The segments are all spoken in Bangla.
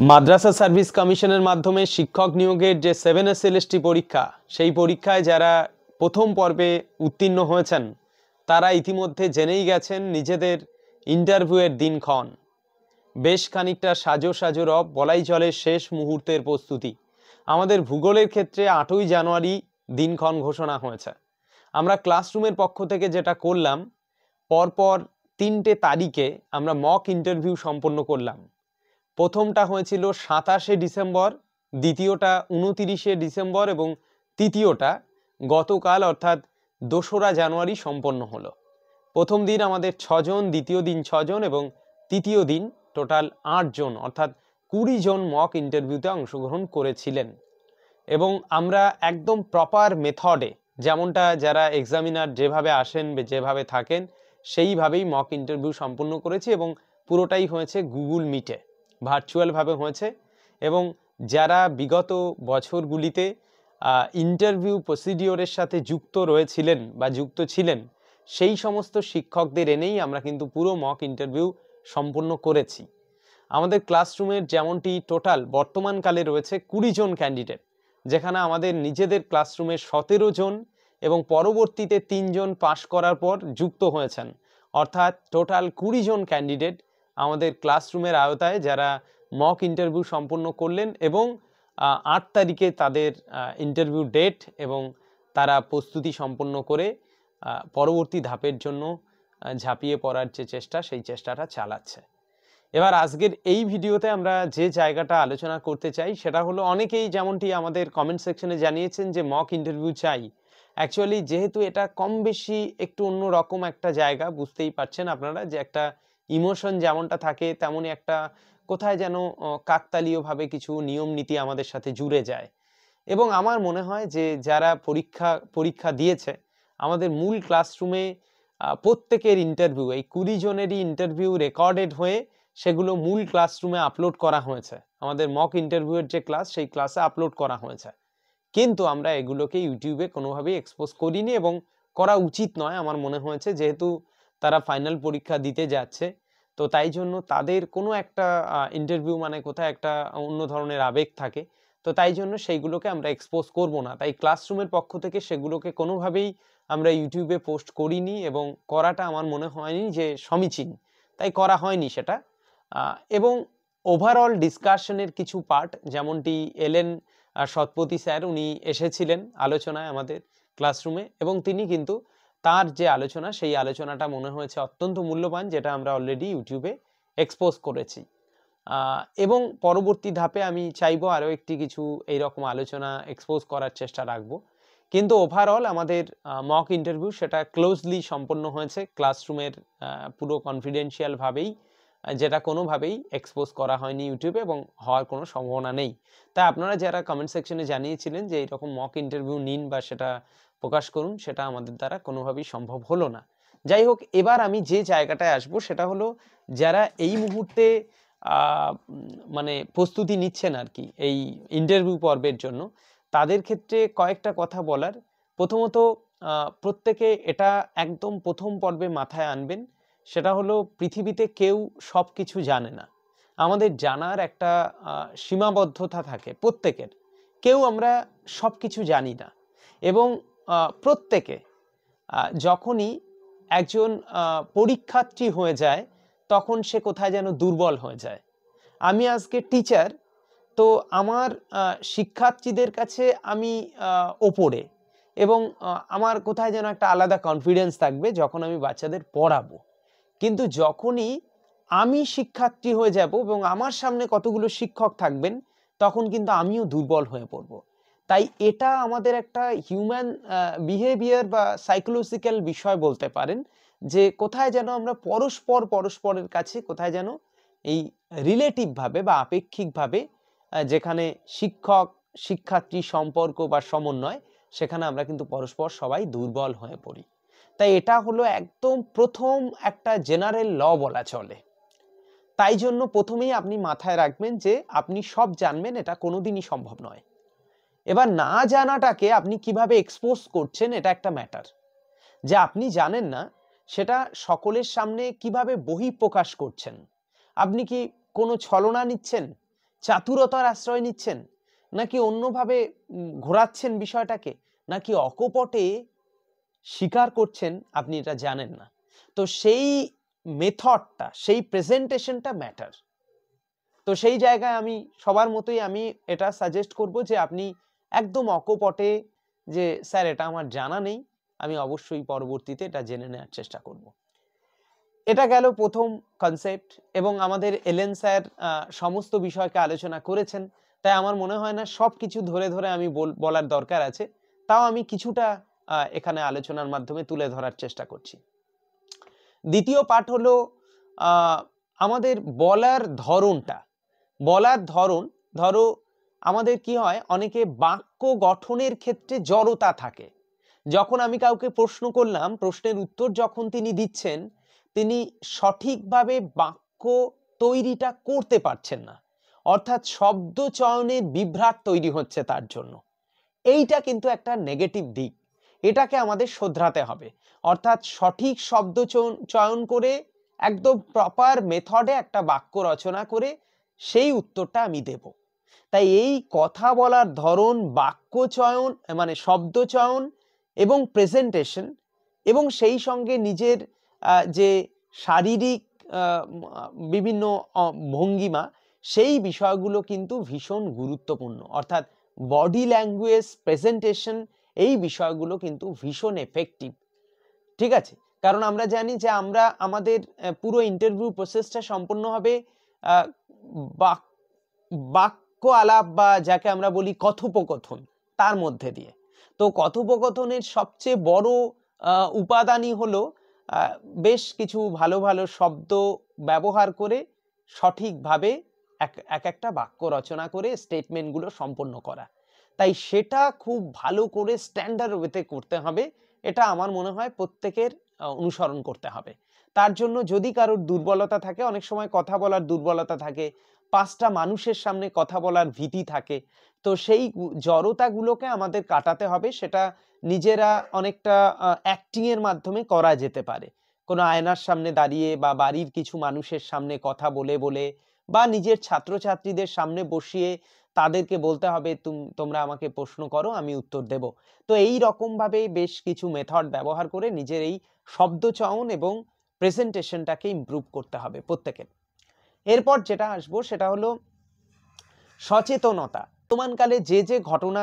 মাদ্রাসা সার্ভিস কমিশনের মাধ্যমে শিক্ষক নিয়োগের যে 7SLST পরীক্ষা, সেই পরীক্ষায় যারা প্রথম পর্বে উত্তীর্ণ হয়েছেন তারা ইতিমধ্যে জেনেই গেছেন নিজেদের ইন্টারভিউয়ের দিনক্ষণ। বেশ খানিকটা সাজো সাজো রব বলাই চলে শেষ মুহূর্তের প্রস্তুতি। আমাদের ভূগোলের ক্ষেত্রে 8ই জানুয়ারি দিনক্ষণ ঘোষণা হয়েছে। আমরা ক্লাসরুমের পক্ষ থেকে যেটা করলাম, পরপর 3টে তারিখে আমরা মক ইন্টারভিউ সম্পন্ন করলাম। প্রথমটা হয়েছিল 27শে ডিসেম্বর, দ্বিতীয়টা 29শে ডিসেম্বর এবং তৃতীয়টা গতকাল অর্থাৎ 2রা জানুয়ারি সম্পন্ন হলো। প্রথম দিন আমাদের 6 জন, দ্বিতীয় দিন 6 জন এবং তৃতীয় দিন টোটাল 8 জন অর্থাৎ 20 জন মক ইন্টারভিউতে অংশগ্রহণ করেছিলেন। এবং আমরা একদম প্রপার মেথডে, যেমনটা যারা এক্সামিনার যেভাবে আসেন যেভাবে থাকেন সেইভাবেই মক ইন্টারভিউ সম্পন্ন করেছি এবং পুরোটাই হয়েছে গুগল মিটে, ভার্চুয়ালভাবে হয়েছে। এবং যারা বিগত বছরগুলিতে ইন্টারভিউ প্রসিডিওরের সাথে যুক্ত রয়েছিলেন বা যুক্ত ছিলেন সেই সমস্ত শিক্ষকদের এনেই আমরা কিন্তু পুরো মক ইন্টারভিউ সম্পন্ন করেছি। আমাদের ক্লাসরুমের যেমনটি টোটাল বর্তমানকালে রয়েছে 20 জন ক্যান্ডিডেট, যেখানে আমাদের নিজেদের ক্লাসরুমের 17 জন এবং পরবর্তীতে 3 জন পাশ করার পর যুক্ত হয়েছেন, অর্থাৎ টোটাল 20 জন ক্যান্ডিডেট আমাদের ক্লাসরুমের আওতায় যারা মক ইন্টারভিউ সম্পন্ন করলেন এবং 8 তারিখে তাদের ইন্টারভিউ ডেট এবং তারা প্রস্তুতি সম্পন্ন করে পরবর্তী ধাপের জন্য ঝাঁপিয়ে পড়ার যে চেষ্টা, সেই চেষ্টাটা চালাচ্ছে। এবার আজকের এই ভিডিওতে আমরা যে জায়গাটা আলোচনা করতে চাই সেটা হলো, অনেকেই যেমনটি আমাদের কমেন্ট সেকশনে জানিয়েছেন যে মক ইন্টারভিউ চাই। অ্যাকচুয়ালি যেহেতু এটা কম বেশি একটু অন্য রকম একটা জায়গা, বুঝতেই পারছেন আপনারা যে একটা ইমোশন যেমনটা থাকে তেমনই একটা কোথায় যেন কাকতালীয়ভাবে কিছু নিয়ম নীতি আমাদের সাথে জুড়ে যায়। এবং আমার মনে হয় যে যারা পরীক্ষা দিয়েছে আমাদের মূল ক্লাসরুমে প্রত্যেকের ইন্টারভিউ, এই 20 জনেরই ইন্টারভিউ রেকর্ডেড হয়ে সেগুলো মূল ক্লাসরুমে আপলোড করা হয়েছে। আমাদের মক ইন্টারভিউয়ের যে ক্লাস, সেই ক্লাসে আপলোড করা হয়েছে, কিন্তু আমরা এগুলোকে ইউটিউবে কোনোভাবেই এক্সপোজ করিনি এবং করা উচিত নয় আমার মনে হয়েছে, যেহেতু তারা ফাইনাল পরীক্ষা দিতে যাচ্ছে। তো তাই জন্য তাদের কোনো একটা ইন্টারভিউ মানে কোথায় একটা অন্য ধরনের আবেগ থাকে, তো তাই জন্য সেইগুলোকে আমরা এক্সপোজ করব না। তাই ক্লাসরুমের পক্ষ থেকে সেগুলোকে কোনোভাবেই আমরা ইউটিউবে পোস্ট করিনি এবং করাটা আমার মনে হয়নি যে সমীচীন, তাই করা হয়নি সেটা। এবং ওভারঅল ডিসকাশনের কিছু পার্ট, যেমনটি এলেন সৎপতি স্যার, উনি এসেছিলেন আলোচনায় আমাদের ক্লাসরুমে এবং তিনি কিন্তু তার যে আলোচনা, সেই আলোচনাটা মনে হয়েছে অত্যন্ত মূল্যবান, যেটা আমরা অলরেডি ইউটিউবে এক্সপোজ করেছি। এবং পরবর্তী ধাপে আমি চাইবো আরও একটি কিছু এইরকম আলোচনা এক্সপোজ করার চেষ্টা রাখবো। কিন্তু ওভারঅল আমাদের মক ইন্টারভিউ সেটা ক্লোজলি সম্পন্ন হয়েছে ক্লাসরুমের পুরো কনফিডেন্সিয়ালভাবেই, যেটা কোনোভাবেই এক্সপোজ করা হয়নি ইউটিউবে এবং হওয়ার কোনো সম্ভাবনা নেই। তাই আপনারা যারা কমেন্ট সেকশনে জানিয়েছিলেন যে এইরকম মক ইন্টারভিউ নিন বা সেটা প্রকাশ করুন, সেটা আমাদের দ্বারা কোনোভাবেই সম্ভব হলো না। যাই হোক, এবার আমি যে জায়গাটায় আসবো সেটা হলো, যারা এই মুহূর্তে মানে প্রস্তুতি নিচ্ছেন আর কি এই ইন্টারভিউ পর্বের জন্য, তাদের ক্ষেত্রে কয়েকটা কথা বলার। প্রথমত, প্রত্যেকে এটা একদম প্রথম পর্বে মাথায় আনবেন, সেটা হলো পৃথিবীতে কেউ সব কিছু জানে না। আমাদের জানার একটা সীমাবদ্ধতা থাকে প্রত্যেকের, কেউ আমরা সব কিছু জানি না। এবং প্রত্যেকে যখনই একজন পরীক্ষার্থী হয়ে যায় তখন সে কোথায় যেন দুর্বল হয়ে যায়। আমি আজকে টিচার, তো আমার শিক্ষার্থীদের কাছে আমি ওপরে, এবং আমার কোথায় যেন একটা আলাদা কনফিডেন্স থাকবে যখন আমি বাচ্চাদের পড়াবো। কিন্তু যখনই আমি শিক্ষার্থী হয়ে যাব এবং আমার সামনে কতগুলো শিক্ষক থাকবেন, তখন কিন্তু আমিও দুর্বল হয়ে পড়ব। তাই এটা আমাদের একটা হিউম্যান বিহেভিয়ার বা সাইকোলজিক্যাল বিষয় বলতে পারেন, যে কোথায় যেন আমরা পরস্পরের কাছে কোথায় যেন এই রিলেটিভভাবে বা আপেক্ষিকভাবে, যেখানে শিক্ষক শিক্ষার্থী সম্পর্ক বা সমন্বয়, সেখানে আমরা কিন্তু পরস্পর সবাই দুর্বল হয়ে পড়ি। তাই এটা হলো একদম প্রথম একটা জেনারেল ল বলা চলে। তাই জন্য প্রথমেই আপনি মাথায় রাখবেন যে আপনি সব জানবেন, এটা কোনোদিনই সম্ভব নয়। এবার না জানাটাকে আপনি কিভাবে এক্সপোজ করছেন, এটা একটা ম্যাটার। যে আপনি জানেন না সেটা সকলের সামনে কিভাবে বহিঃপ্রকাশ করছেন। আপনি কি কোনো ছলনা নিচ্ছেন, চাতুরতার আশ্রয় নিচ্ছেন, নাকি অন্যভাবে ঘোরাচ্ছেন বিষয়টাকে, নাকি অকপটে স্বীকার করছেন আপনি এটা জানেন না। তো সেই মেথডটা, সেই প্রেজেন্টেশনটা ম্যাটার। তো সেই জায়গায় আমি সবার মতোই আমি এটা সাজেস্ট করব যে আপনি একদম অকপটে যে স্যার এটা আমার জানা নেই, আমি অবশ্যই পরবর্তীতে এটা জেনে নেওয়ার চেষ্টা করব। এটা গেল প্রথম কনসেপ্ট, এবং আমাদের এলএন স্যার সমস্ত বিষয়কে আলোচনা করেছেন, তাই আমার মনে হয় না সব কিছু ধরে ধরে আমি বলার দরকার আছে, তাও আমি কিছুটা এখানে আলোচনার মাধ্যমে তুলে ধরার চেষ্টা করছি। দ্বিতীয় পার্ট হলো আমাদের বলার ধরনটা। বলার ধরন, ধরো আমাদের কি হয়, অনেকে বাক্য গঠনের ক্ষেত্রে জড়তা থাকে। যখন আমি কাউকে প্রশ্ন করলাম, প্রশ্নের উত্তর যখন তিনি দিচ্ছেন, তিনি সঠিকভাবে বাক্য তৈরিটা করতে পারছেন না, অর্থাৎ শব্দ চয়নের বিভ্রাট তৈরি হচ্ছে তার জন্য। এইটা কিন্তু একটা নেগেটিভ দিক, এটাকে আমাদের শোধরাতে হবে। অর্থাৎ সঠিক শব্দ চয়ন করে একদম প্রপার মেথডে একটা বাক্য রচনা করে সেই উত্তরটা আমি দেব। তাই এই কথা বলার ধরন, বাক্য চয়ন মানে শব্দ চয়ন এবং প্রেজেন্টেশন, এবং সেই সঙ্গে নিজের যে শারীরিক বিভিন্ন ভঙ্গিমা, সেই বিষয়গুলো কিন্তু ভীষণ গুরুত্বপূর্ণ। অর্থাৎ বডি ল্যাঙ্গুয়েজ, প্রেজেন্টেশন, এই বিষয়গুলো কিন্তু ভীষণ এফেক্টিভ। ঠিক আছে, কারণ আমরা জানি যে আমরা আমাদের পুরো ইন্টারভিউ প্রসেসটা সম্পূর্ণ হবে বাক্য আলাপ বা যাকে আমরা বলি কথোপকথন, তার মধ্যে দিয়ে। তো কথোপকথনের সবচেয়ে বড় উপাদানই হলো বেশ কিছু ভালো ভালো শব্দ ব্যবহার করে সঠিকভাবে এক একটা বাক্য রচনা করে স্টেটমেন্টগুলো সম্পন্ন করা। তাই সেটা খুব ভালো করে স্ট্যান্ডার্ড ওয়েতে করতে হবে, এটা আমার মনে হয় প্রত্যেকের অনুসরণ করতে হবে। তার জন্য যদি কারোর দুর্বলতা থাকে, অনেক সময় কথা বলার দুর্বলতা থাকে, 5টা মানুষের সামনে কথা বলার ভীতি থাকে, তো সেই জড়তাগুলোকে আমাদের কাটাতে হবে। সেটা নিজেরা অনেকটা অ্যাক্টিং এর মাধ্যমে করা যেতে পারে। কোনো আয়নার সামনে দাঁড়িয়ে বা বাড়ির কিছু মানুষের সামনে কথা বলে বলে, বা নিজের ছাত্রছাত্রীদের সামনে বসিয়ে তাদেরকে বলতে হবে তোমরা আমাকে প্রশ্ন করো, আমি উত্তর দেব। তো এই রকম ভাবে বেশ কিছু মেথড ব্যবহার করে নিজের এই শব্দ চয়ন এবং প্রেজেন্টেশনটাকে ইমপ্রুভ করতে হবে প্রত্যেকের। এরপর যেটা আসবো সেটা হলো সচেতনতা। বর্তমানকালে যে যে ঘটনা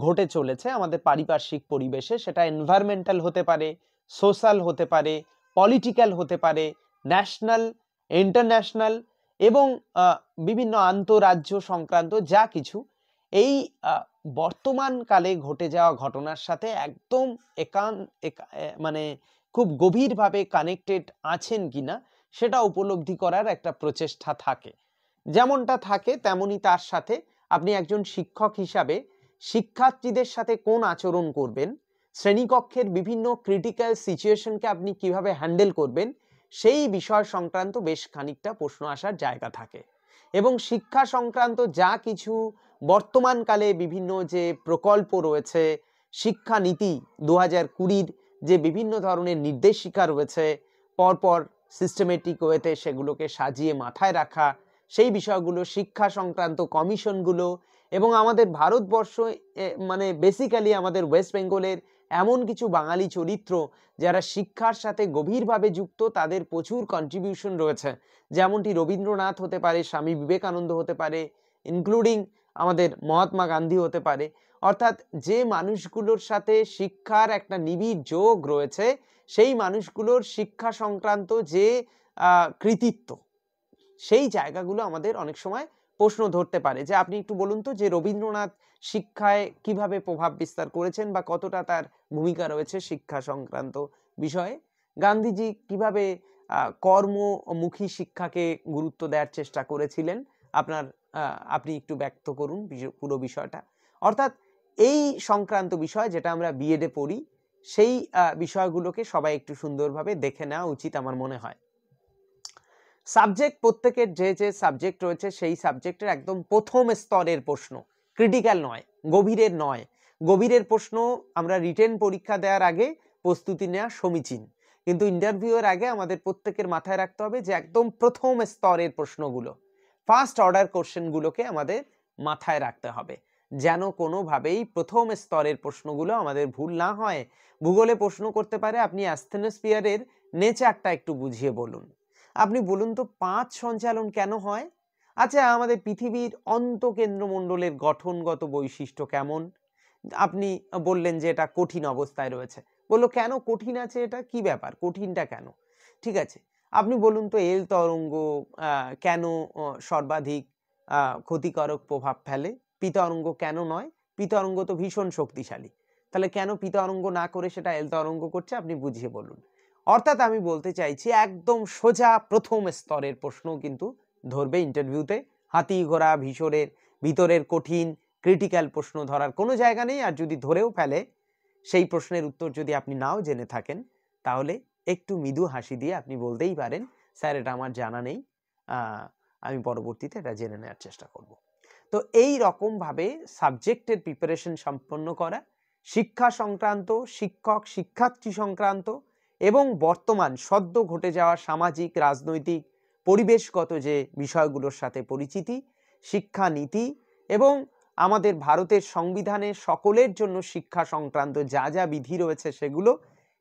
ঘটে চলেছে আমাদের পারিপার্শ্বিক পরিবেশে, সেটা এনভায়রনমেন্টাল হতে পারে, সোশ্যাল হতে পারে, পলিটিক্যাল হতে পারে, ন্যাশনাল, ইন্টারন্যাশনাল এবং বিভিন্ন আন্তঃরাজ্য সংক্রান্ত যা কিছু, এই বর্তমানকালে ঘটে যাওয়া ঘটনার সাথে একদম মানে খুব গভীরভাবে কানেক্টেড আছেন কিনা সেটা উপলব্ধি করার একটা প্রচেষ্টা থাকে। যেমনটা থাকে তেমনি তার সাথে আপনি একজন শিক্ষক হিসাবে শিক্ষার্থীদের সাথে কোন আচরণ করবেন, শ্রেণীকক্ষের বিভিন্ন ক্রিটিক্যাল সিচুয়েশনকে আপনি কিভাবে হ্যান্ডেল করবেন, সেই বিষয় সংক্রান্ত বেশ খানিকটা প্রশ্ন আসার জায়গা থাকে। এবং শিক্ষা সংক্রান্ত যা কিছু বর্তমানকালে বিভিন্ন যে প্রকল্প রয়েছে, শিক্ষানীতি 2020-র যে বিভিন্ন ধরনের নির্দেশিকা রয়েছে, পরপর সিস্টেমেটিক ওয়েতে সেগুলোকে সাজিয়ে মাথায় রাখা, সেই বিষয়গুলো, শিক্ষা সংক্রান্ত কমিশনগুলো, এবং আমাদের ভারতবর্ষ মানে বেসিক্যালি আমাদের ওয়েস্ট বেঙ্গলের এমন কিছু বাঙালি চরিত্র যারা শিক্ষার সাথে গভীরভাবে যুক্ত, তাদের প্রচুর কন্ট্রিবিউশন রয়েছে। যেমনটি রবীন্দ্রনাথ হতে পারে, স্বামী বিবেকানন্দ হতে পারে, ইনক্লুডিং আমাদের মহাত্মা গান্ধী হতে পারে। অর্থাৎ যে মানুষগুলোর সাথে শিক্ষার একটা নিবিড় যোগ রয়েছে, সেই মানুষগুলোর শিক্ষা সংক্রান্ত যে কৃতিত্ব, সেই জায়গাগুলো আমাদের অনেক সময় প্রশ্ন ধরতে পারে। যে আপনি একটু বলুন তো যে রবীন্দ্রনাথ শিক্ষায় কিভাবে প্রভাব বিস্তার করেছেন বা কতটা তার ভূমিকা রয়েছে শিক্ষা সংক্রান্ত বিষয়ে। গান্ধীজি কিভাবে কর্মমুখী শিক্ষাকে গুরুত্ব দেওয়ার চেষ্টা করেছিলেন, আপনি একটু ব্যক্ত করুন পুরো বিষয়টা। অর্থাৎ এই সংক্রান্ত বিষয় যেটা আমরা বিএডে পড়ি, সেই বিষয়গুলোকে সবাই একটু সুন্দরভাবে দেখে নেওয়া উচিত আমার মনে হয়। সাবজেক্ট, প্রত্যেকের যে যে সাবজেক্ট রয়েছে সেই সাবজেক্টের একদম প্রথম স্তরের প্রশ্ন, ক্রিটিক্যাল নয়, গভীরের নয়। গভীরের প্রশ্ন আমরা রিটেন পরীক্ষা দেওয়ার আগে প্রস্তুতি নেওয়া সমীচীন, কিন্তু ইন্টারভিউয়ের আগে আমাদের প্রত্যেকের মাথায় রাখতে হবে যে একদম প্রথম স্তরের প্রশ্নগুলো, ফার্স্ট অর্ডার কোশ্চেনগুলোকে আমাদের মাথায় রাখতে হবে, যেন কোনোভাবেই প্রথম স্তরের প্রশ্নগুলো আমাদের ভুল না হয়। ভূগোলে প্রশ্ন করতে পারে আপনি অ্যাস্থেনোস্ফিয়ারের নেচারটা একটু বুঝিয়ে বলুন। আপনি বলুন তো 5 সঞ্চালন কেন হয়? আচ্ছা, আমাদের পৃথিবীর অন্তঃকেন্দ্রমণ্ডলের গঠনগত বৈশিষ্ট্য কেমন? আপনি বললেন যে এটা কঠিন অবস্থায় রয়েছে। বলল কেন কঠিন আছে, এটা কি ব্যাপার, কঠিনটা কেন? ঠিক আছে, আপনি বলুন তো এল তরঙ্গ কেন সর্বাধিক ক্ষতিকারক প্রভাব ফেলে? পি তরঙ্গ কেন নয়? পি তরঙ্গ তো ভীষণ শক্তিশালী। তাহলে কেন পি তরঙ্গ না করে সেটা এল তরঙ্গ করছে, আপনি বুঝিয়ে বলুন। অর্থাৎ আমি বলতে চাইছি একদম সোজা প্রথম স্তরের প্রশ্নও কিন্তু ধরবে ইন্টারভিউতে। হাতি ঘোড়া ভিতরের কঠিন ক্রিটিক্যাল প্রশ্ন ধরার কোনো জায়গা নেই। আর যদি ধরেও ফেলে, সেই প্রশ্নের উত্তর যদি আপনি নাও জেনে থাকেন, তাহলে একটু মৃদু হাসি দিয়ে আপনি বলতেই পারেন, স্যার এটা আমার জানা নেই, আমি পরবর্তীতে এটা জেনে নেওয়ার চেষ্টা করব। তো এই রকমভাবে সাবজেক্টের প্রিপারেশন সম্পন্ন করা, শিক্ষা সংক্রান্ত, শিক্ষক শিক্ষার্থী সংক্রান্ত এবং বর্তমান সদ্য ঘটে যাওয়া সামাজিক রাজনৈতিক পরিবেশগত যে বিষয়গুলোর সাথে পরিচিতি, শিক্ষানীতি এবং আমাদের ভারতের সংবিধানে সকলের জন্য শিক্ষা সংক্রান্ত যা যা বিধি রয়েছে সেগুলো,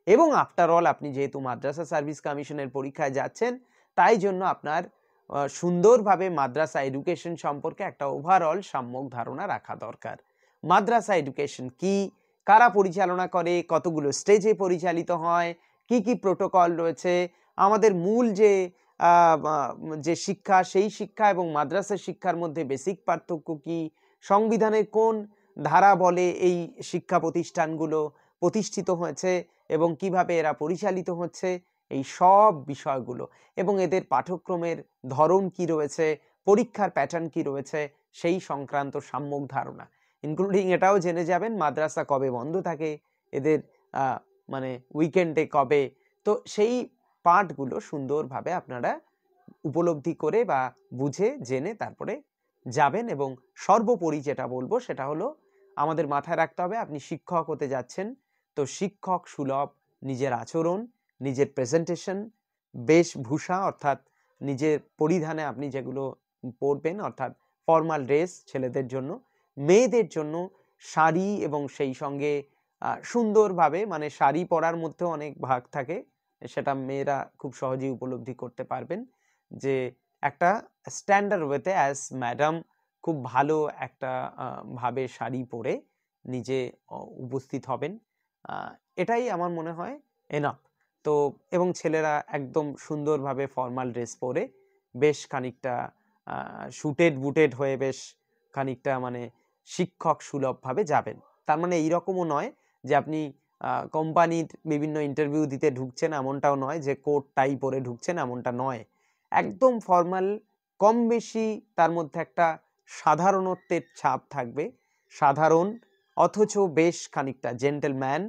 এবং আফটার অল আপনি যেহেতু মাদ্রাসা সার্ভিস কমিশনের পরীক্ষায় যাচ্ছেন, তাই জন্য আপনার সুন্দরভাবে মাদ্রাসা এডুকেশন সম্পর্কে একটা ওভারঅল সম্যক ধারণা রাখা দরকার। মাদ্রাসা এডুকেশন কি, কারা পরিচালনা করে, কতগুলো স্টেজে পরিচালিত হয়, কি কি প্রোটোকল রয়েছে, আমাদের মূল যে শিক্ষা, সেই শিক্ষা এবং মাদ্রাসা শিক্ষার মধ্যে বেসিক পার্থক্য কি, সংবিধানের কোন ধারা বলে এই শিক্ষা প্রতিষ্ঠানগুলো প্রতিষ্ঠিত হয়েছে এবং কিভাবে এরা পরিচালিত হচ্ছে, এই সব বিষয়গুলো, এবং এদের পাঠ্যক্রমের ধরন কি রয়েছে, পরীক্ষার প্যাটার্ন কি রয়েছে, সেই সংক্রান্ত সম্যক ধারণা, ইনক্লুডিং এটাও জেনে যাবেন মাদ্রাসা কবে বন্ধ থাকে, এদের মানে উইকেন্ডে কবে। তো সেই পাঠগুলো সুন্দরভাবে আপনারা উপলব্ধি করে বা বুঝে জেনে তারপরে যাবেন। এবং সর্বোপরি যেটা বলবো সেটা হলো, আমাদের মাথায় রাখতে হবে আপনি শিক্ষক হতে যাচ্ছেন, তো শিক্ষক সুলভ নিজের আচরণ, নিজের প্রেজেন্টেশন, বেশভূষা অর্থাৎ নিজের পরিধানে আপনি যেগুলো পরবেন, অর্থাৎ ফর্মাল ড্রেস ছেলেদের জন্য, মেয়েদের জন্য শাড়ি, এবং সেই সঙ্গে সুন্দরভাবে, মানে শাড়ি পরার মধ্যেও অনেক ভাগ থাকে, সেটা মেয়েরা খুব সহজেই উপলব্ধি করতে পারবেন, যে একটা স্ট্যান্ডার্ড ওয়েতে অ্যাজ ম্যাডাম খুব ভালো একটা ভাবে শাড়ি পরে নিজে উপস্থিত হবেন। এটাই আমার মনে হয় এনাফ। তো এবং ছেলেরা একদম সুন্দরভাবে ফর্মাল ড্রেস পরে বেশ খানিকটা শুটেড বুটেড হয়ে বেশ খানিকটা মানে শিক্ষক সুলভভাবে যাবেন। তার মানে এইরকমও নয় যে আপনি কোম্পানির বিভিন্ন ইন্টারভিউ দিতে ঢুকছেন, এমনটাও নয় যে কোট টাই পরে ঢুকছেন, এমনটা নয়। একদম ফর্মাল, কম বেশি তার মধ্যে একটা সাধারণত্বের ছাপ থাকবে, সাধারণ অথচ বেশ খানিকটা জেন্টেলম্যান।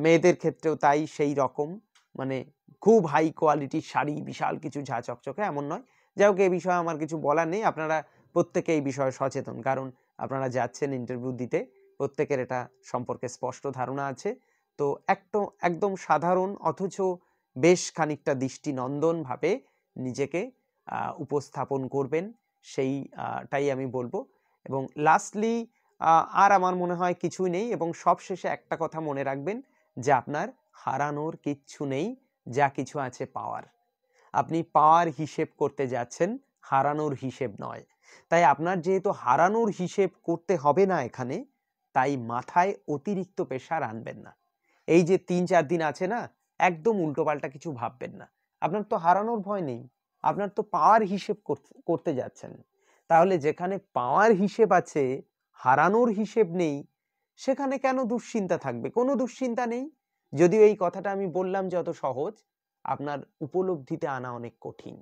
মেয়েদের ক্ষেত্রেও তাই, সেই রকম, মানে খুব হাই কোয়ালিটির শাড়ি, বিশাল কিছু ঝা চকচকে এমন নয়। যাই হোক, এই বিষয়ে আমার কিছু বলার নেই, আপনারা প্রত্যেকে এই বিষয়ে সচেতন, কারণ আপনারা যাচ্ছেন ইন্টারভিউ দিতে, প্রত্যেকের এটা সম্পর্কে স্পষ্ট ধারণা আছে। তো একদম সাধারণ অথচ বেশ খানিকটা দৃষ্টিনন্দনভাবে নিজেকে উপস্থাপন করবেন, সেইটাই আমি বলবো। এবং লাস্টলি আর আমার মনে হয় কিছুই নেই, এবং সবশেষে একটা কথা মনে রাখবেন, যে আপনার হারানোর কিচ্ছু নেই, যা কিছু আছে পাওয়ার। আপনি পাওয়ার হিসেব করতে যাচ্ছেন, হারানোর হিসেব নয়। তাই আপনার যেহেতু হারানোর হিসেব করতে হবে না এখানে, তাই মাথায় অতিরিক্ত প্রেশার আনবেন না। এই যে 3-4 দিন আছে না, একদম উল্টোপাল্টা কিছু ভাববেন না। আপনার তো হারানোর ভয় নেই, আপনার তো পাওয়ার হিসেব করতে যাচ্ছেন। তাহলে যেখানে পাওয়ার হিসেব আছে, হারানোর হিসেব নেই, সেখানে কেন দুশ্চিন্তা থাকবে? কোনো দুশ্চিন্তা নেই। যদিও এই কথাটা আমি বললাম যত সহজ, আপনার উপলব্ধিতে আনা অনেক কঠিন।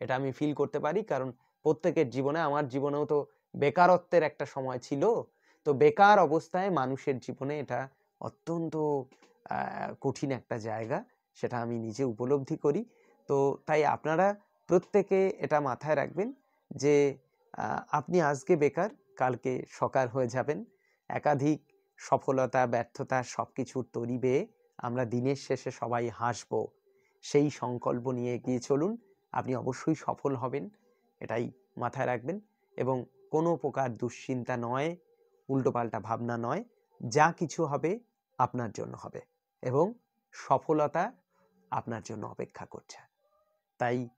এটা আমি ফিল করতে পারি, কারণ প্রত্যেকের জীবনে, আমার জীবনেও তো বেকারত্বের একটা সময় ছিল। তো বেকার অবস্থায় মানুষের জীবনে এটা অত্যন্ত কঠিন একটা জায়গা, সেটা আমি নিজে উপলব্ধি করি। তো তাই আপনারা প্রত্যেকে এটা মাথায় রাখবেন যে আপনি আজকে বেকার, কালকে সকার হয়ে যাবেন। একাধিক সফলতা, ব্যর্থতা সবকিছুর তরি বেয়ে আমরা দিনের শেষে সবাই হাসবো, সেই সংকল্প নিয়ে এগিয়ে চলুন। আপনি অবশ্যই সফল হবেন, এটাই মাথায় রাখবেন এবং কোনো প্রকার দুশ্চিন্তা নয়, উল্টোপাল্টা ভাবনা নয়, যা কিছু হবে আপনার জন্য হবে এবং সফলতা আপনার জন্য অপেক্ষা করছে। তাই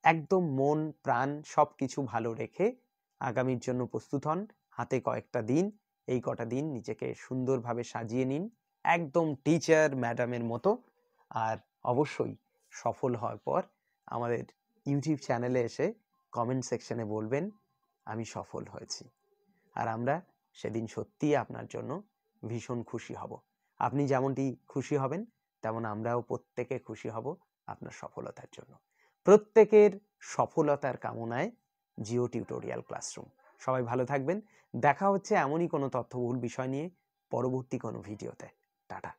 একদম মন প্রাণ সব কিছু ভালো রেখে আগামীর জন্য প্রস্তুত হন। হাতে কয়েকটা দিন, এই কটা দিন নিজেকে সুন্দরভাবে সাজিয়ে নিন একদম টিচার ম্যাডামের মতো। আর অবশ্যই সফল হওয়ার পর আমাদের ইউটিউব চ্যানেলে এসে কমেন্ট সেকশনে বলবেন আমি সফল হয়েছি। আর আমরা সেদিন সত্যিই আপনার জন্য ভীষণ খুশি হব। আপনি যেমনটি খুশি হবেন তেমন আমরাও প্রত্যেকে খুশি হব আপনার সফলতার জন্য। প্রত্যেকের সফলতার কামনায় জিও টিউটোরিয়াল ক্লাসরুম। সবাই ভালো থাকবেন। দেখা হচ্ছে এমনই কোনো তথ্যবহুল বিষয় নিয়ে পরবর্তী কোনো ভিডিওতে। টাটা।